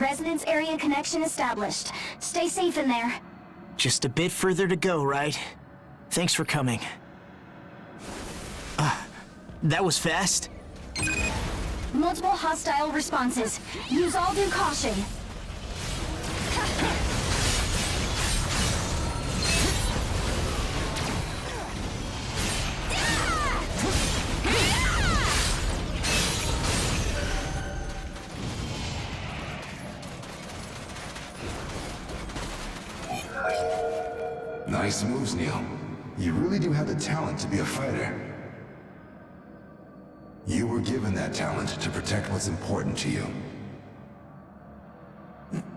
Resonance area connection established. Stay safe in there. Just a bit further to go, right? Thanks for coming. That was fast. Multiple hostile responses. Use all due caution. Nice moves, Neil. You really do have the talent to be a fighter. You were given that talent to protect what's important to you.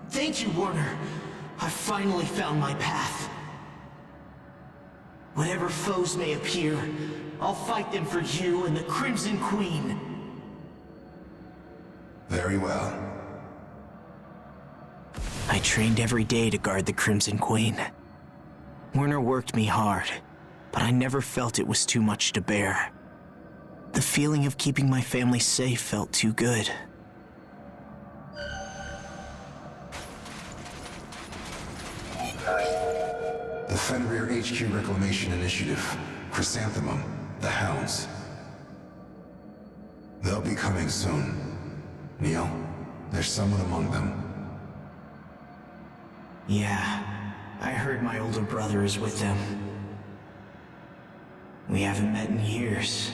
Thank you, Warner. I finally found my path. Whatever foes may appear, I'll fight them for you and the Crimson Queen. Very well. I trained every day to guard the Crimson Queen. Werner worked me hard, but I never felt it was too much to bear. The feeling of keeping my family safe felt too good. The Fenrir HQ Reclamation Initiative, Chrysanthemum, the Hounds. They'll be coming soon. Neil, there's someone among them. Yeah, I heard my older brother is with them. We haven't met in years.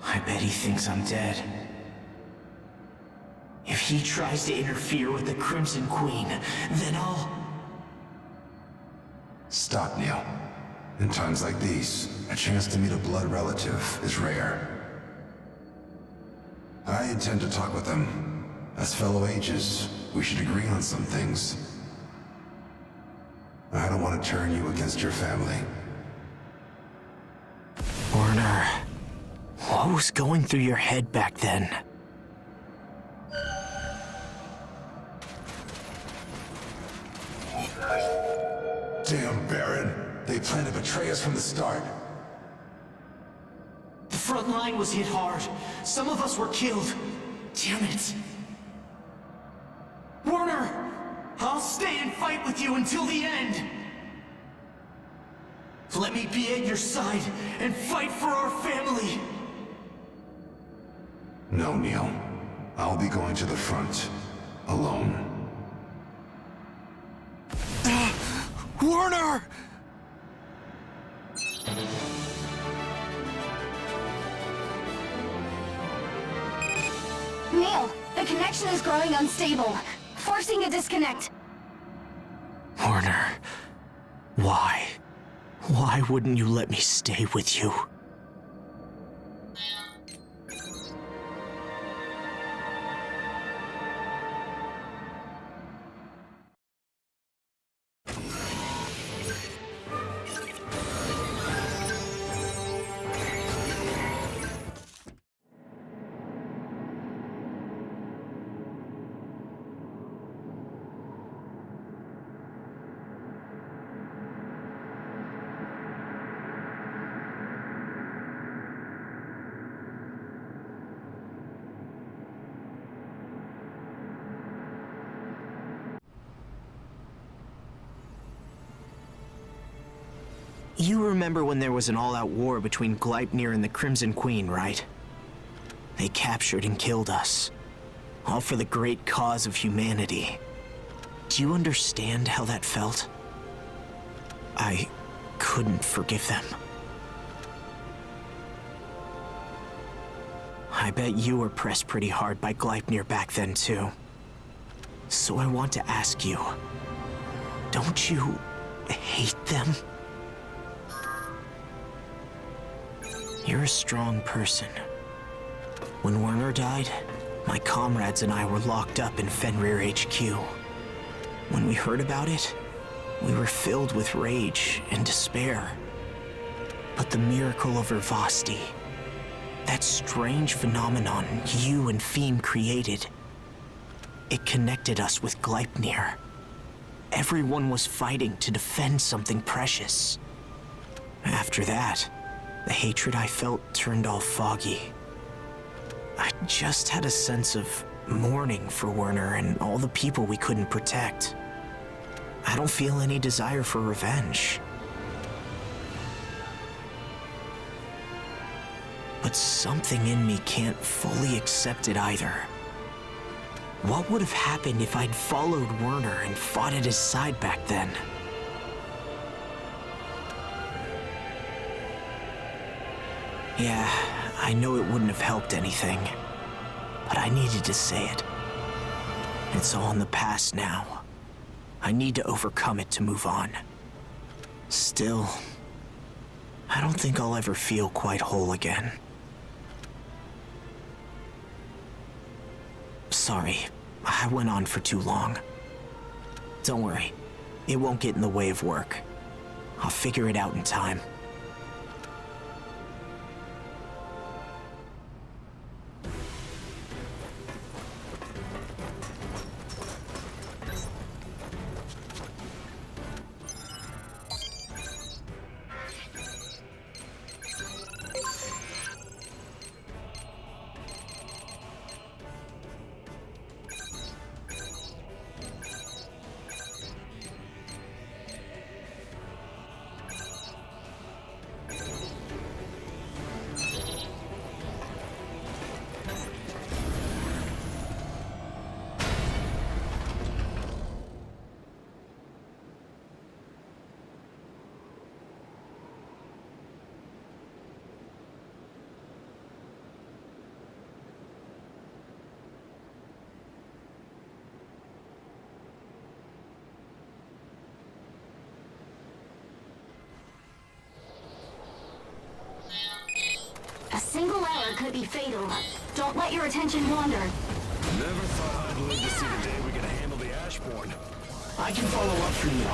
I bet he thinks I'm dead. If he tries to interfere with the Crimson Queen, then I'll... Stop, Neil. In times like these, a chance to meet a blood relative is rare. I intend to talk with them. As fellow ages, we should agree on some things. I don't want to turn you against your family. Werner, what was going through your head back then? Damn, Baron. They plan to betray us from the start. The front line was hit hard. Some of us were killed. Damn it. Werner, I'll stay and fight with you until the end. Let me be at your side and fight for our family. No, Neil. I'll be going to the front. Alone. Werner! Neil, the connection is growing unstable, forcing a disconnect. Werner, why? Why wouldn't you let me stay with you? You remember when there was an all-out war between Gleipnir and the Crimson Queen, right? They captured and killed us. All for the great cause of humanity. Do you understand how that felt? I couldn't forgive them. I bet you were pressed pretty hard by Gleipnir back then, too. So I want to ask you, don't you hate them? You're a strong person. When Werner died, my comrades and I were locked up in Fenrir HQ. When we heard about it, we were filled with rage and despair. But the miracle of Urvasti, that strange phenomenon you and Theme created, it connected us with Gleipnir. Everyone was fighting to defend something precious. After that, the hatred I felt turned all foggy. I just had a sense of mourning for Werner and all the people we couldn't protect. I don't feel any desire for revenge. But something in me can't fully accept it either. What would have happened if I'd followed Werner and fought at his side back then? Yeah, I know it wouldn't have helped anything, but I needed to say it. It's all in the past now. I need to overcome it to move on. Still, I don't think I'll ever feel quite whole again. Sorry, I went on for too long. Don't worry, it won't get in the way of work. I'll figure it out in time. A single error could be fatal. Don't let your attention wander. Never thought I'd live to see the day we could handle the Ashborn. I can follow up for you.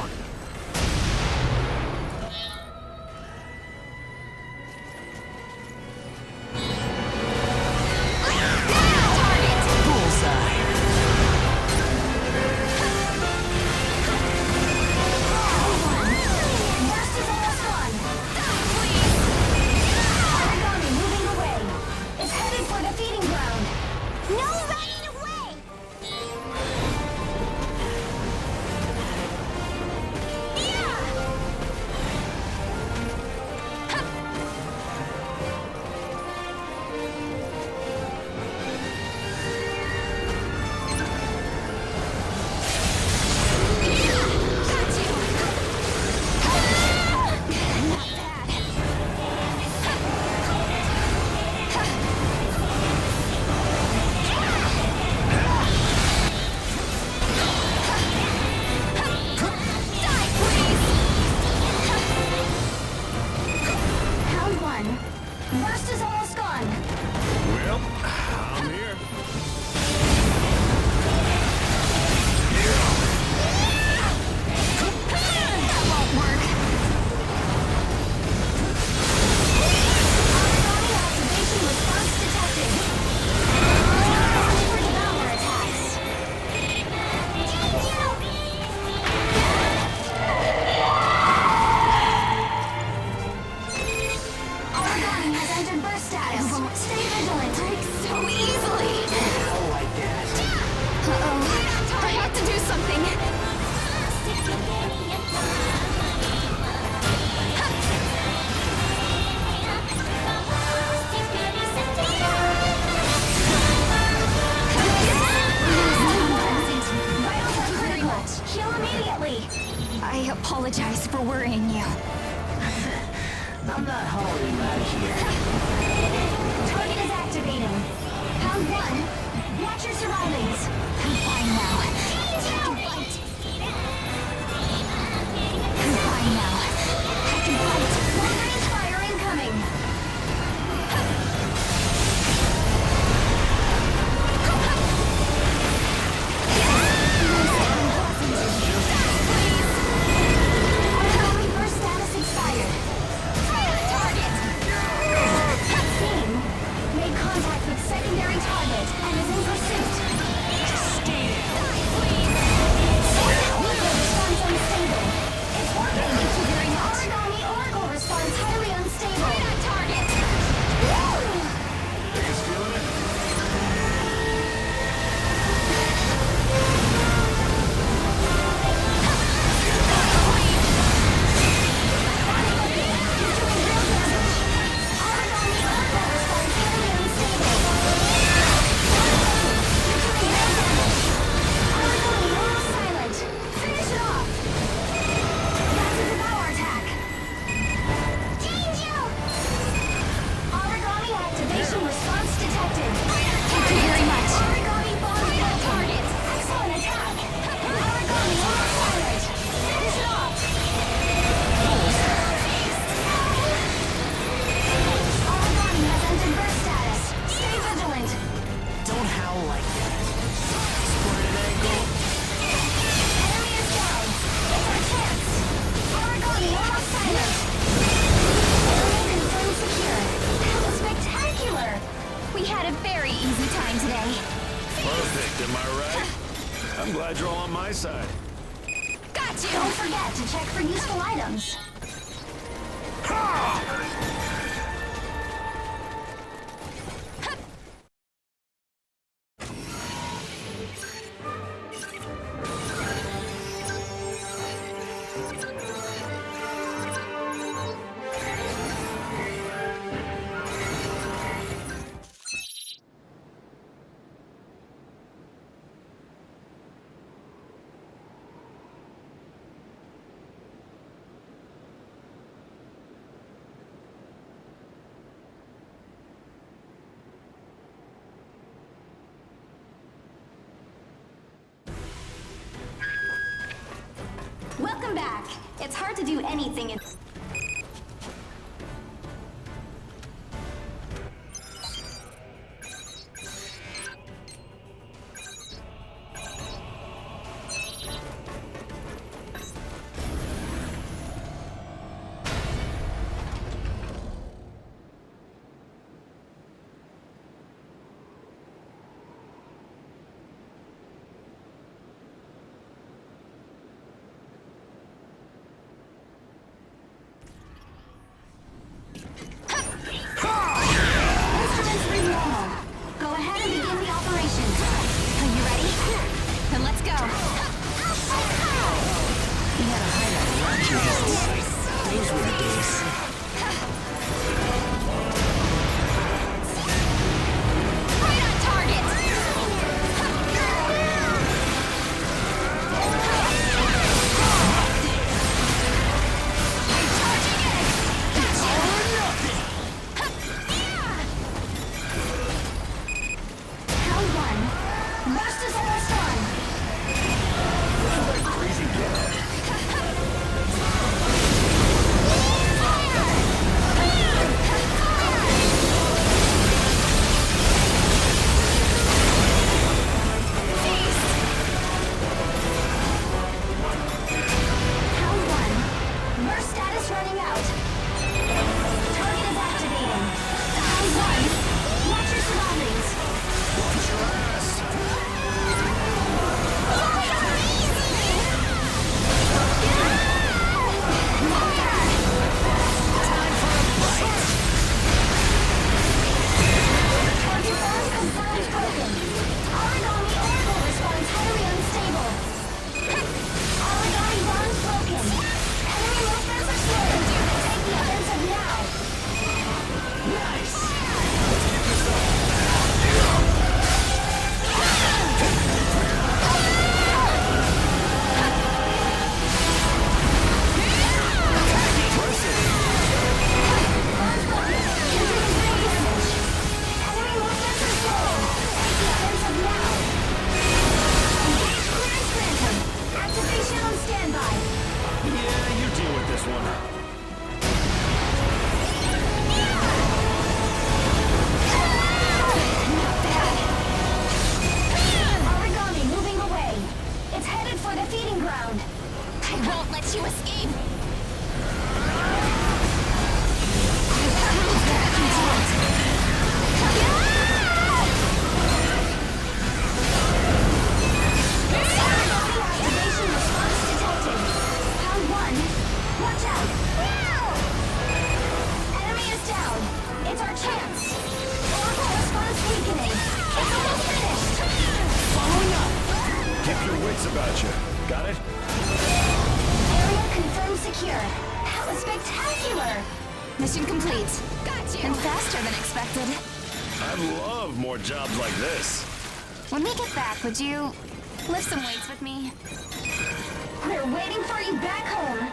I apologize for worrying you. I'm not hauling out of here. Target is activating. Round 1. Watch your surroundings. I'm fine now. I can fight. I'm fine now. I can fight. Long-range fire incoming. Reverse status expired. Target. Team made contact with secondary target and is in pursuit. Just stay there. Got you! Don't forget to check for useful items. Welcome back. It's hard to do anything in... Instruments read normal. Go ahead and begin the operation. Are you ready? Then let's go. We had a hideout around here. Those were the days. Right on target! I'm charging in! It's all or nothing! Round one. Rust is almost done. Crazy gal. Round one. Burst status running out. Target is activating. Round one. Watch your surroundings. Watch your ass. Time for a fight. Target bomb confirmed broken. Origami orbital response highly unstable. Origami bonds broken. Enemy movements are slow. Take the offensive now. Nice. Bonds broken. Continuing brain damage. Enemy movements are slow. Take the offensive now. Engage clearance granted. Activation on standby. Yeah, you deal with this one. Not bad. Origami moving away. It's headed for the feeding ground. I won't let you escape. Prove that I can do it. Origami activation response detected. Round one. Watch out. Enemy is down. It's our chance. Oracle response weakening. It's almost finished. Following up. Keep your wits about you. Got it? Area confirmed secure. That was spectacular. Mission complete. Got you. And faster than expected. I'd love more jobs like this. When we get back, would you lift some weights with me? We're waiting for you back home.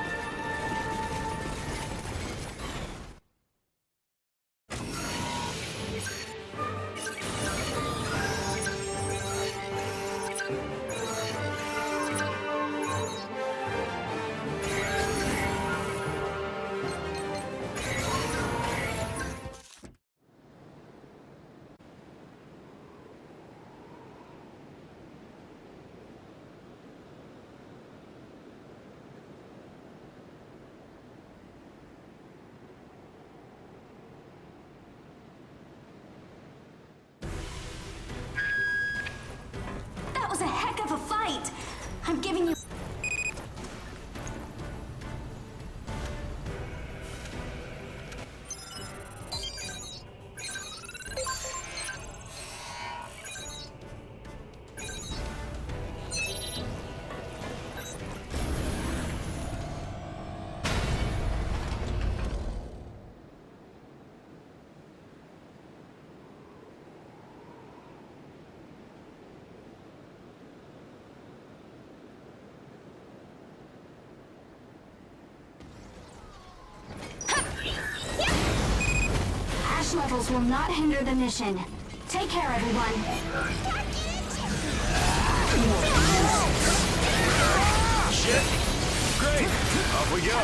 levels will not hinder the mission. Take care, everyone. Shit! Great! Off we go!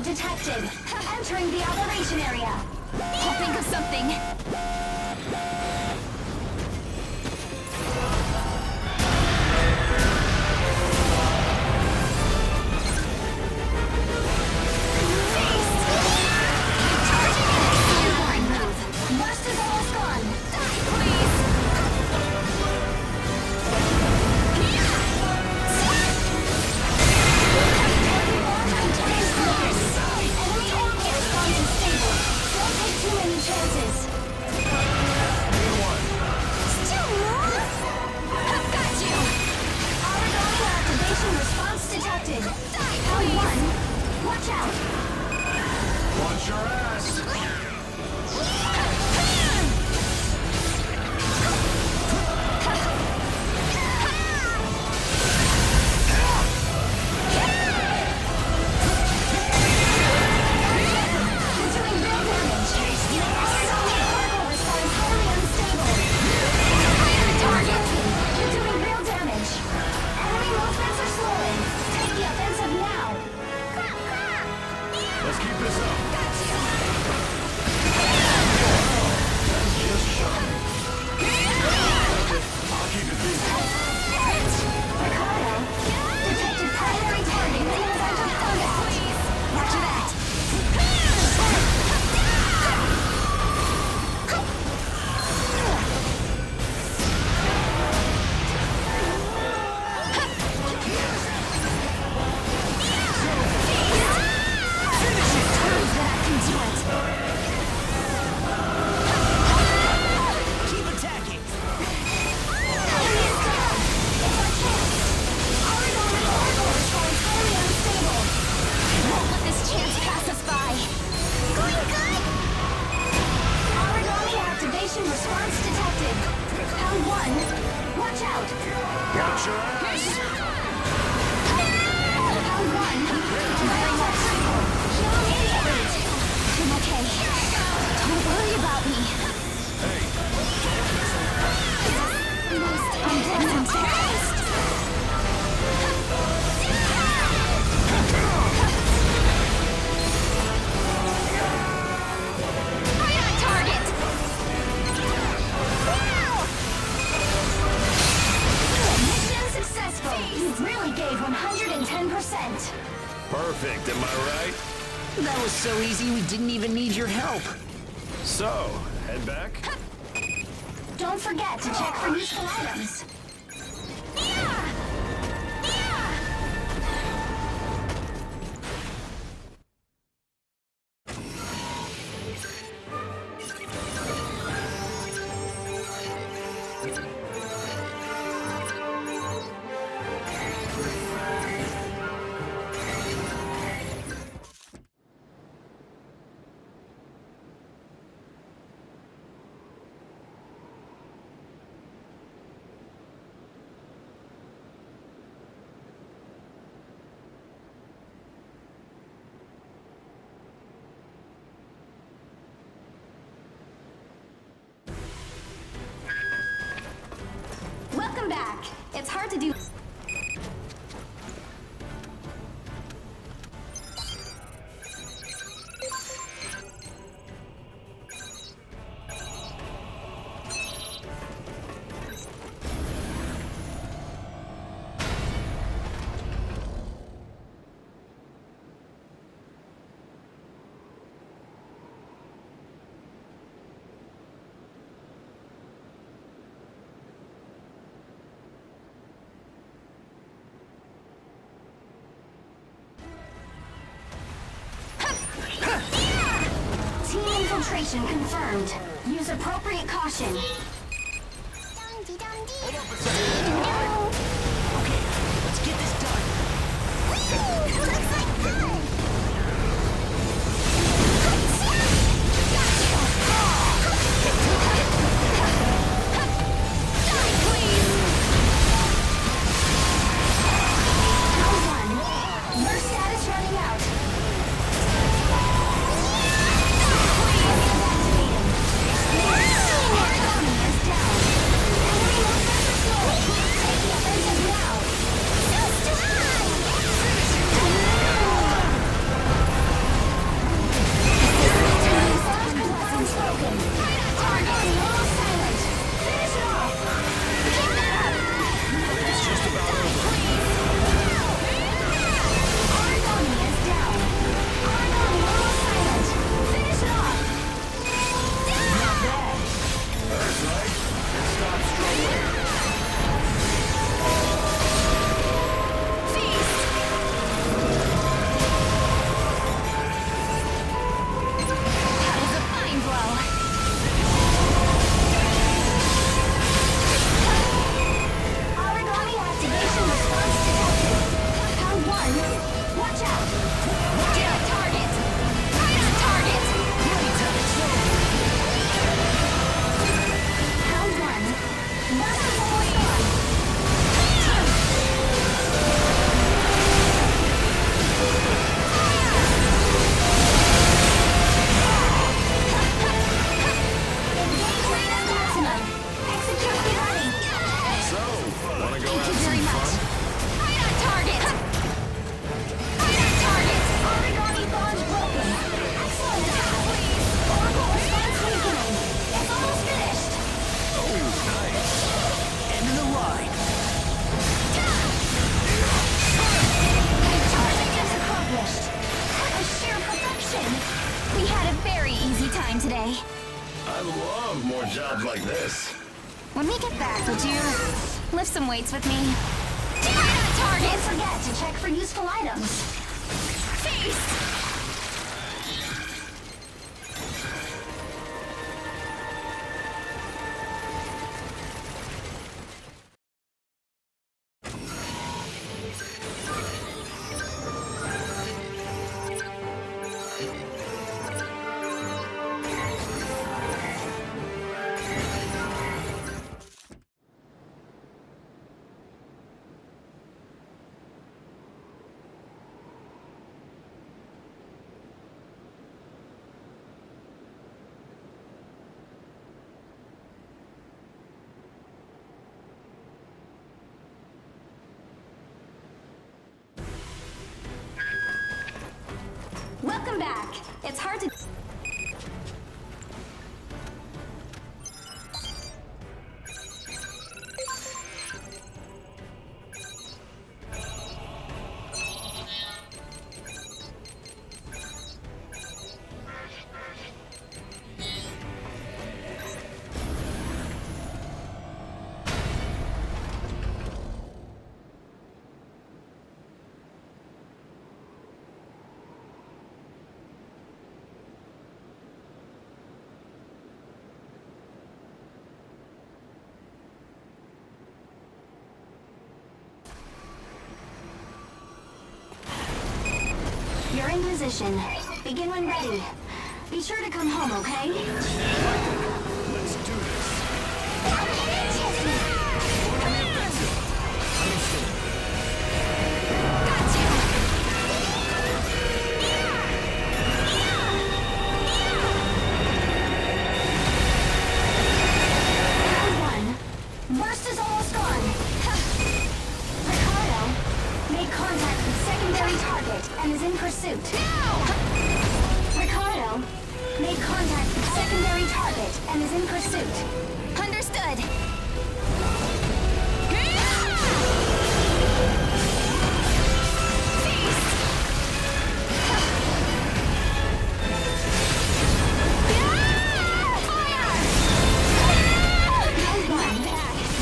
Detected. Entering the operation area. I'll think of something. Burst is almost gone. Die, please. Too many chances. Still more? I've got you. Origami activation response detected. Round 1. Watch out. Watch your ass! Let's keep this up. I'll keep it busy. Detected primary target in center combat. Roger that. Keep attacking! Won't let this chance pass us by. Going good? Origami activation response detected. Round 1. Watch out. Watch your ass! Round 1. Very much cycle. I'm okay. Don't worry about me. Most unpleasant taste. Right on target! Wow! Mission successful! You really gave 110%. Perfect, am I right? That was so easy we didn't even need your help. So, head back? Don't forget to check for useful items. Welcome back. It's hard to do. infiltration confirmed. Use appropriate caution. Okay, let's get this done. Looks like fun! Die, please! Round one. Burst status running out. Activating. Origami is down. Enemy will pressure slow. Take the offensive now. So strong! Unspoken. Target low silent. Finish it off. Keep that up. It's just about over. Origami is down. Origami low silent. Finish it off. Not bad. That's right. And stop struggling. Feast. That was a fine blow. Origami activation response detected. Pound one. Watch out. Get on target. Right on target. Pound one. Burst is almost gone. Engage rate at maximum. Execute when ready. So, wanna go Thank have you some very much. fun? Right on target. Right on target. Origami bond broken. Excellent attack, please. Oracle response weakening. It's almost finished. Oh, nice. End of the line. Target is accomplished. That was sheer perfection. We had a very easy time today. I love more jobs like this. When we get back, would you lift some weights with me? Target! Don't forget to check for useful items. Feast! Welcome back. It's hard to... You're in position. Begin when ready. Be sure to come home, okay? Let's do this. Round one. Burst is almost gone. Ricardo made contact with secondary target and is in pursuit. Ricardo made contact with secondary target and is in pursuit. Understood.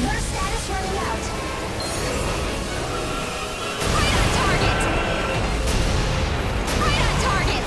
Burst status running out. Right on target! Right on target!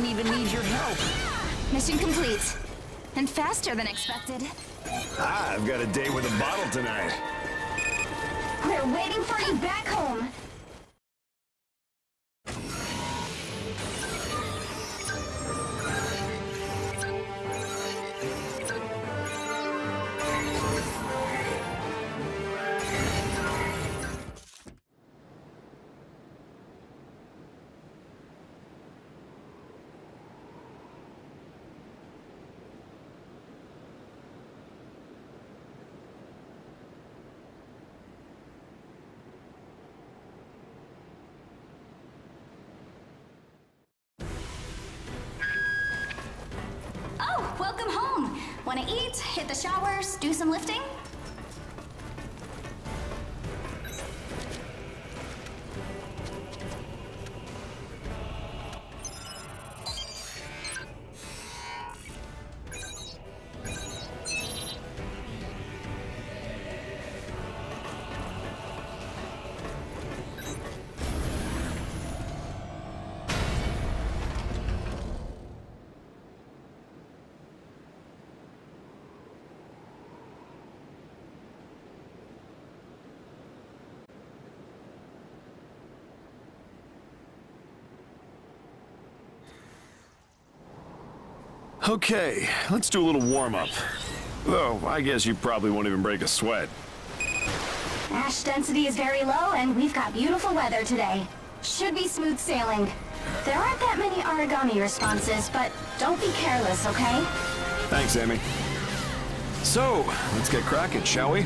didn't even need your help. Mission complete. And faster than expected. Ah, I've got a date with a bottle tonight. We're waiting for you back home. Oh, welcome home. Wanna eat, hit the showers, do some lifting? Okay, let's do a little warm-up. Though, I guess you probably won't even break a sweat. Ash density is very low, and we've got beautiful weather today. Should be smooth sailing. There aren't that many origami responses, but don't be careless, okay? Thanks, Amy. So, let's get cracking, shall we?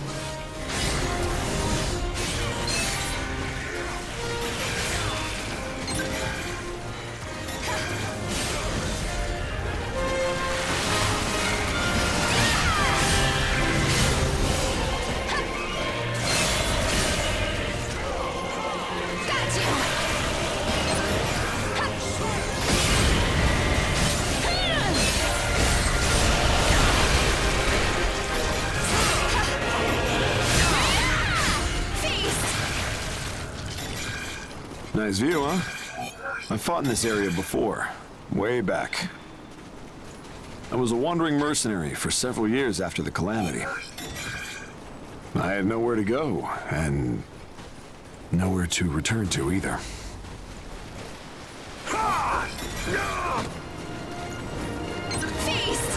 Nice view, huh? I fought in this area before, way back. I was a wandering mercenary for several years after the calamity. I had nowhere to go, and nowhere to return to either. Feast!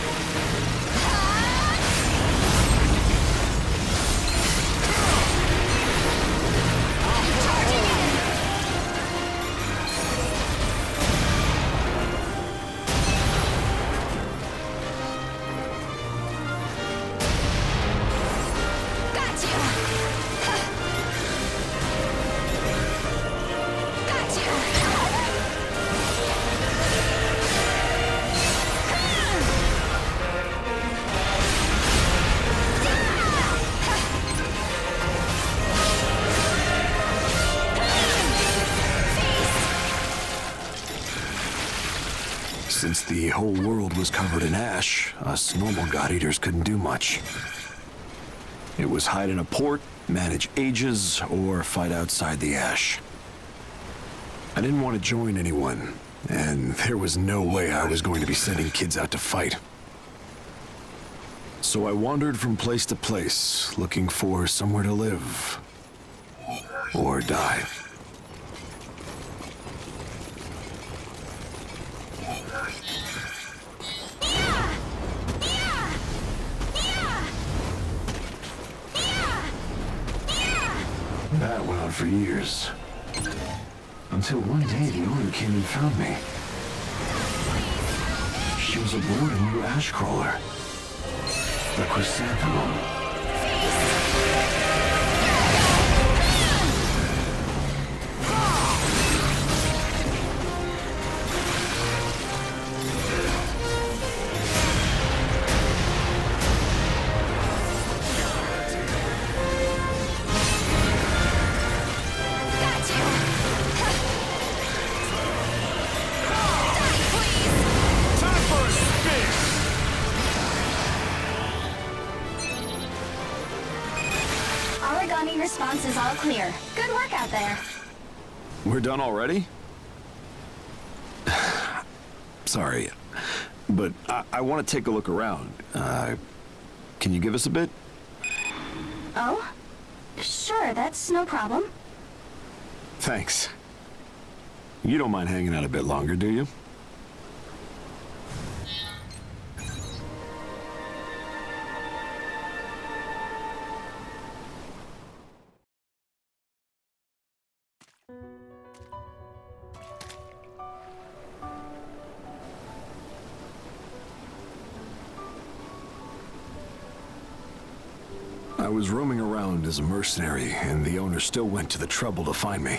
Since the whole world was covered in ash, us normal God-Eaters couldn't do much. It was hide in a port, manage ages, or fight outside the ash. I didn't want to join anyone, and there was no way I was going to be sending kids out to fight. So I wandered from place to place, looking for somewhere to live. Or die. That went on for years. Until one day the owner came and found me. She was aboard a new ash crawler. The chrysanthemum. Response is all clear. Good work out there. We're done already? Sorry, but I want to take a look around. Can you give us a bit? Oh? Sure, that's no problem. Thanks. You don't mind hanging out a bit longer, do you? I was roaming around as a mercenary, and the owner still went to the trouble to find me.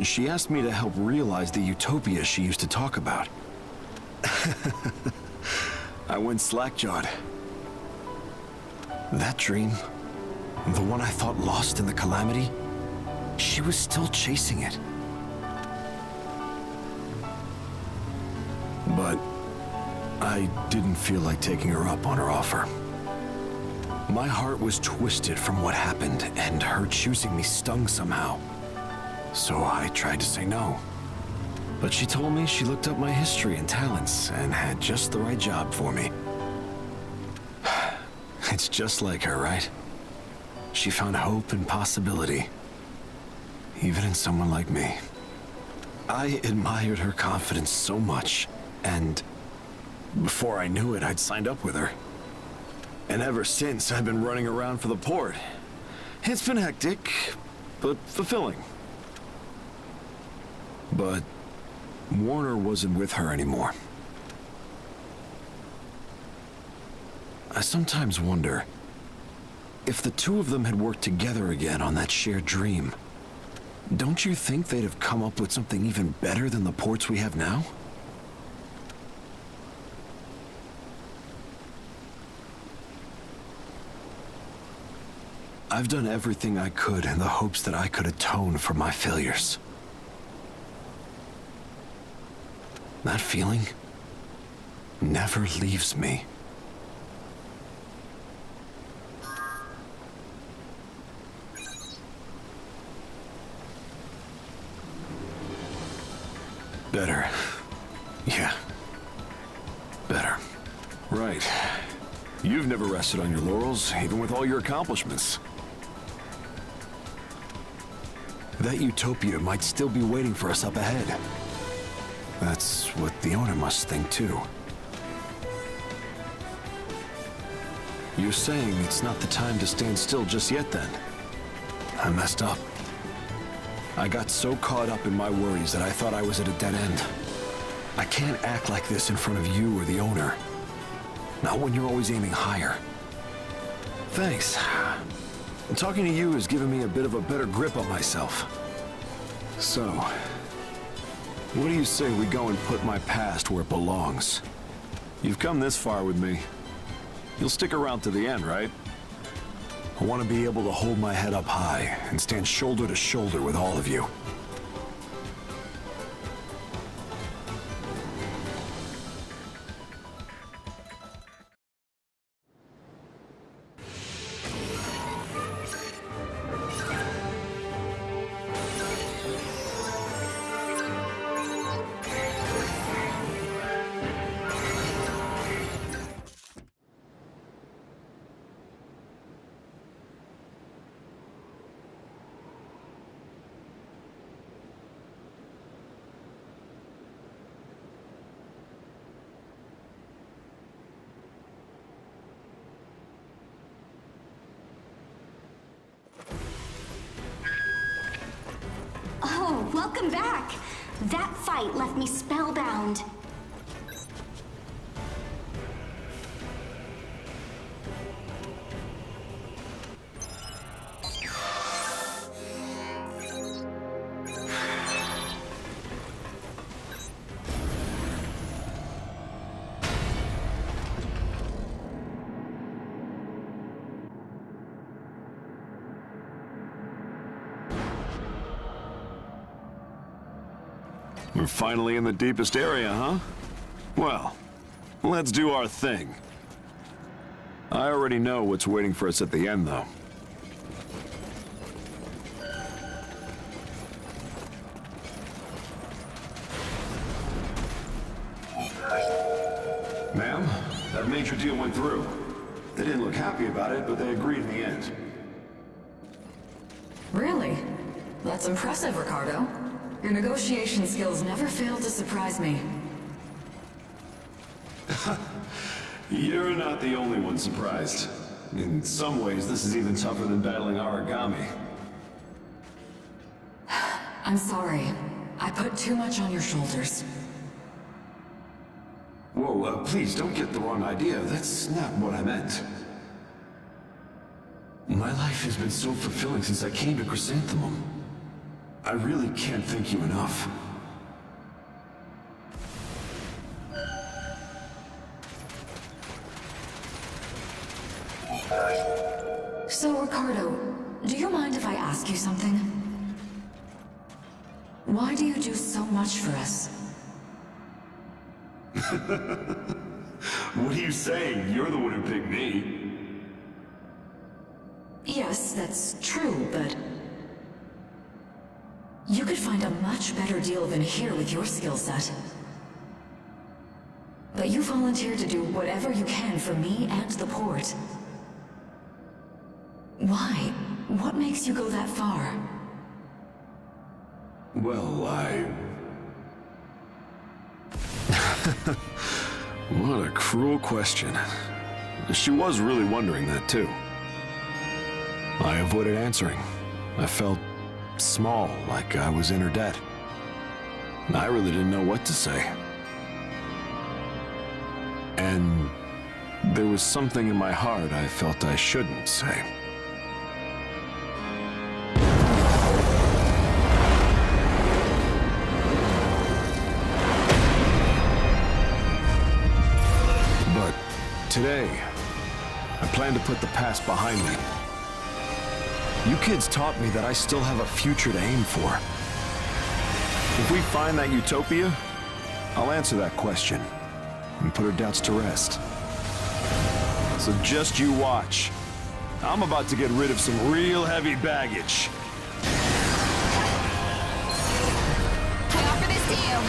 She asked me to help realize the utopia she used to talk about. I went slack-jawed. That dream, the one I thought lost in the calamity, she was still chasing it. But I didn't feel like taking her up on her offer. My heart was twisted from what happened, and her choosing me stung somehow. So I tried to say no. But she told me she looked up my history and talents and had just the right job for me. It's just like her, right? She found hope and possibility, even in someone like me. I admired her confidence so much, and before I knew it, I'd signed up with her. And ever since, I've been running around for the port. It's been hectic, but fulfilling. But Warner wasn't with her anymore. I sometimes wonder if the two of them had worked together again on that shared dream. Don't you think they'd have come up with something even better than the ports we have now? I've done everything I could in the hopes that I could atone for my failures. That feeling never leaves me. Better. Yeah. Better. Right. You've never rested on your laurels, even with all your accomplishments. That utopia might still be waiting for us up ahead. That's what the owner must think, too. You're saying it's not the time to stand still just yet, then? I messed up. I got so caught up in my worries that I thought I was at a dead end. I can't act like this in front of you or the owner. Not when you're always aiming higher. Thanks. Talking to you has given me a bit of a better grip on myself. So, what do you say we go and put my past where it belongs? You've come this far with me. You'll stick around to the end, right? I want to be able to hold my head up high and stand shoulder to shoulder with all of you. Oh, welcome back. That fight left me spellbound. We're finally in the deepest area, huh? Well, let's do our thing. I already know what's waiting for us at the end, though. Ma'am, that major deal went through. They didn't look happy about it, but they agreed in the end. Really? That's impressive, Ricardo. Your negotiation skills never fail to surprise me. You're not the only one surprised. In some ways, this is even tougher than battling origami. I'm sorry. I put too much on your shoulders. Whoa, please don't get the wrong idea. That's not what I meant. My life has been so fulfilling since I came to Chrysanthemum. I really can't thank you enough. So, Ricardo, do you mind if I ask you something? Why do you do so much for us? What are you saying? You're the one who picked me. Yes, that's true, but... you could find a much better deal than here with your skill set. But you volunteered to do whatever you can for me and the port. Why? What makes you go that far? Well, What a cruel question. She was really wondering that, too. I avoided answering. I felt small, like I was in her debt. I really didn't know what to say. And there was something in my heart I felt I shouldn't say. But today, I plan to put the past behind me. You kids taught me that I still have a future to aim for. If we find that utopia, I'll answer that question and put her doubts to rest. So just you watch. I'm about to get rid of some real heavy baggage. I offer this to you.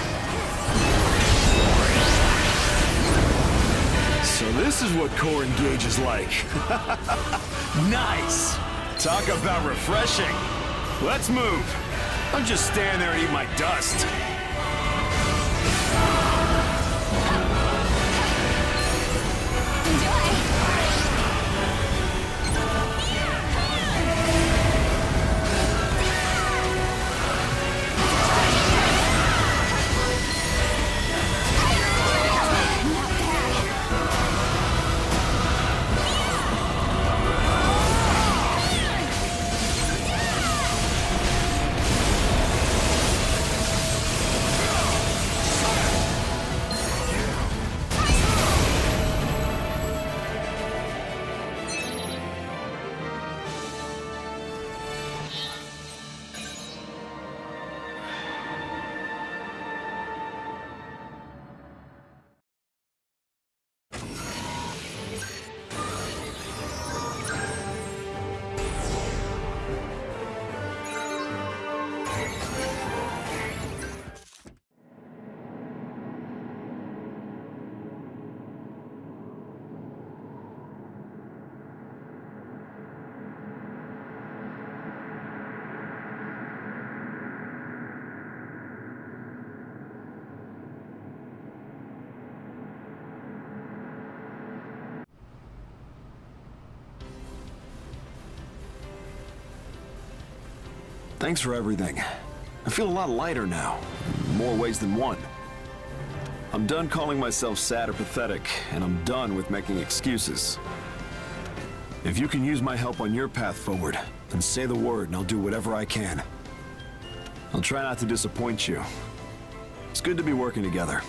So this is what core engage is like. Nice! Talk about refreshing. Let's move. I'll just stand there and eat my dust. Thanks for everything. I feel a lot lighter now, in more ways than one. I'm done calling myself sad or pathetic, and I'm done with making excuses. If you can use my help on your path forward, then say the word and I'll do whatever I can. I'll try not to disappoint you. It's good to be working together.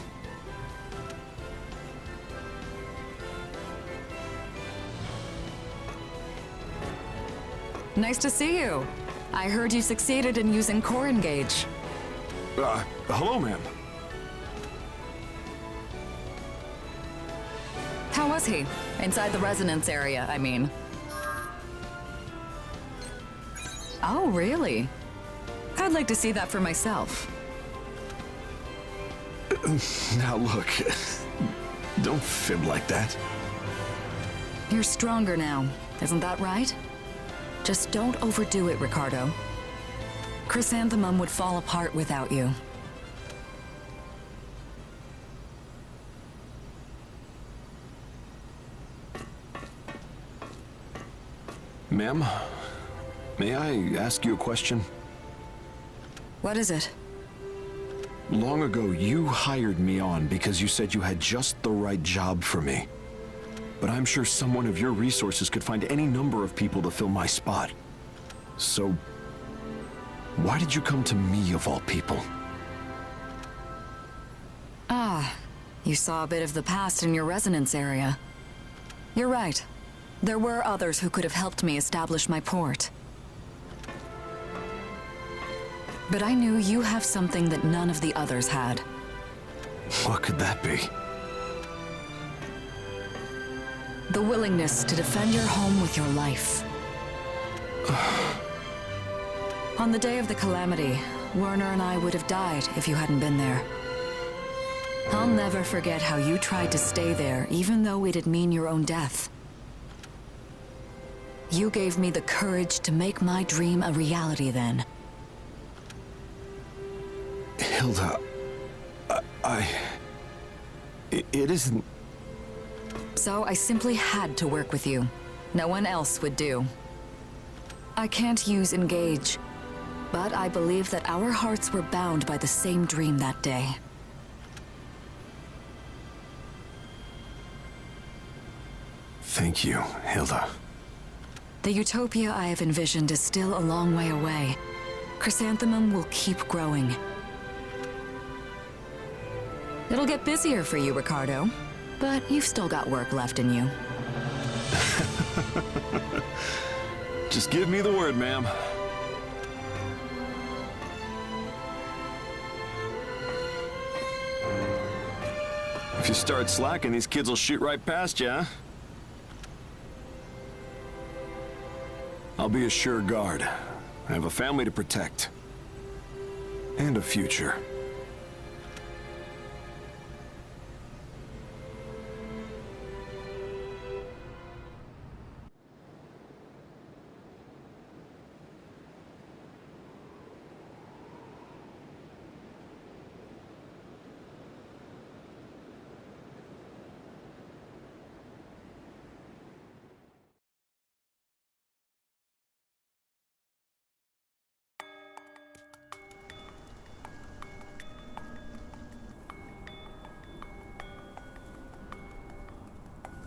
Nice to see you. I heard you succeeded in using core engage. Hello, ma'am. How was he? Inside the resonance area, I mean. Oh, really? I'd like to see that for myself. Now look, Don't fib like that. You're stronger now, isn't that right? Just don't overdo it, Ricardo. Chrysanthemum would fall apart without you. Ma'am, may I ask you a question? What is it? Long ago, you hired me on because you said you had just the right job for me. But I'm sure someone of your resources could find any number of people to fill my spot. So, why did you come to me of all people? Ah, you saw a bit of the past in your resonance area. You're right. There were others who could have helped me establish my port. But I knew you have something that none of the others had. What could that be? The willingness to defend your home with your life. On the day of the calamity, Werner and I would have died if you hadn't been there. I'll never forget how you tried to stay there, even though it'd mean your own death. You gave me the courage to make my dream a reality then. Hilda, it isn't... So I simply had to work with you. No one else would do. I can't use engage, but I believe that our hearts were bound by the same dream that day. Thank you, Hilda. The utopia I have envisioned is still a long way away. Chrysanthemum will keep growing. It'll get busier for you, Ricardo, but you've still got work left in you. Just give me the word, ma'am. If you start slacking, these kids will shoot right past you, huh? I'll be a sure guard. I have a family to protect. And a future.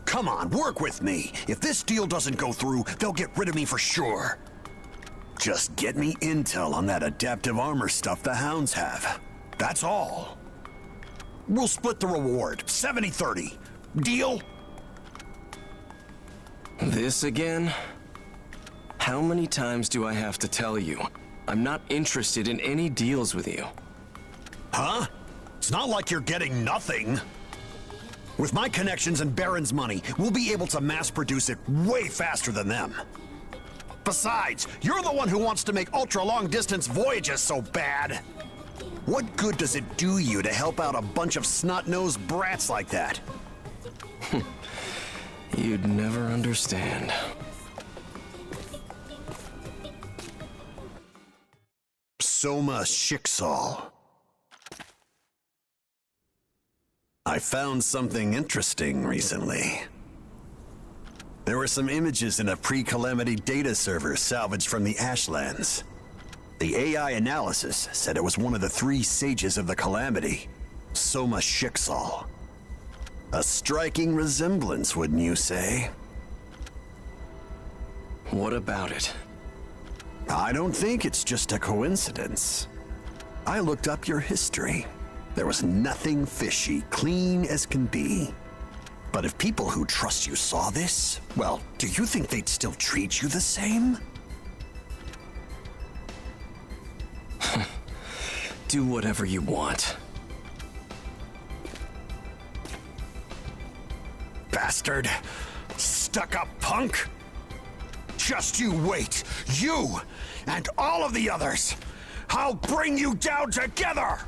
Come on, work with me. If this deal doesn't go through, they'll get rid of me for sure. Just get me intel on that adaptive armor stuff the Hounds have. That's all. We'll split the reward, 70-30. Deal? This again? How many times do I have to tell you? I'm not interested in any deals with you. Huh? It's not like you're getting nothing. With my connections and Baron's money, we'll be able to mass produce it way faster than them. Besides, you're the one who wants to make ultra-long distance voyages so bad. What good does it do you to help out a bunch of snot-nosed brats like that? You'd never understand. Soma Schicksal. I found something interesting recently. There were some images in a pre-calamity data server salvaged from the Ashlands. The AI analysis said it was one of the 3 sages of the calamity, Soma Schicksal. A striking resemblance, wouldn't you say? What about it? I don't think it's just a coincidence. I looked up your history. There was nothing fishy, clean as can be. But if people who trust you saw this, well, do you think they'd still treat you the same? Do whatever you want. Bastard! Stuck-up punk! Just you wait! You! And all of the others! I'll bring you down together!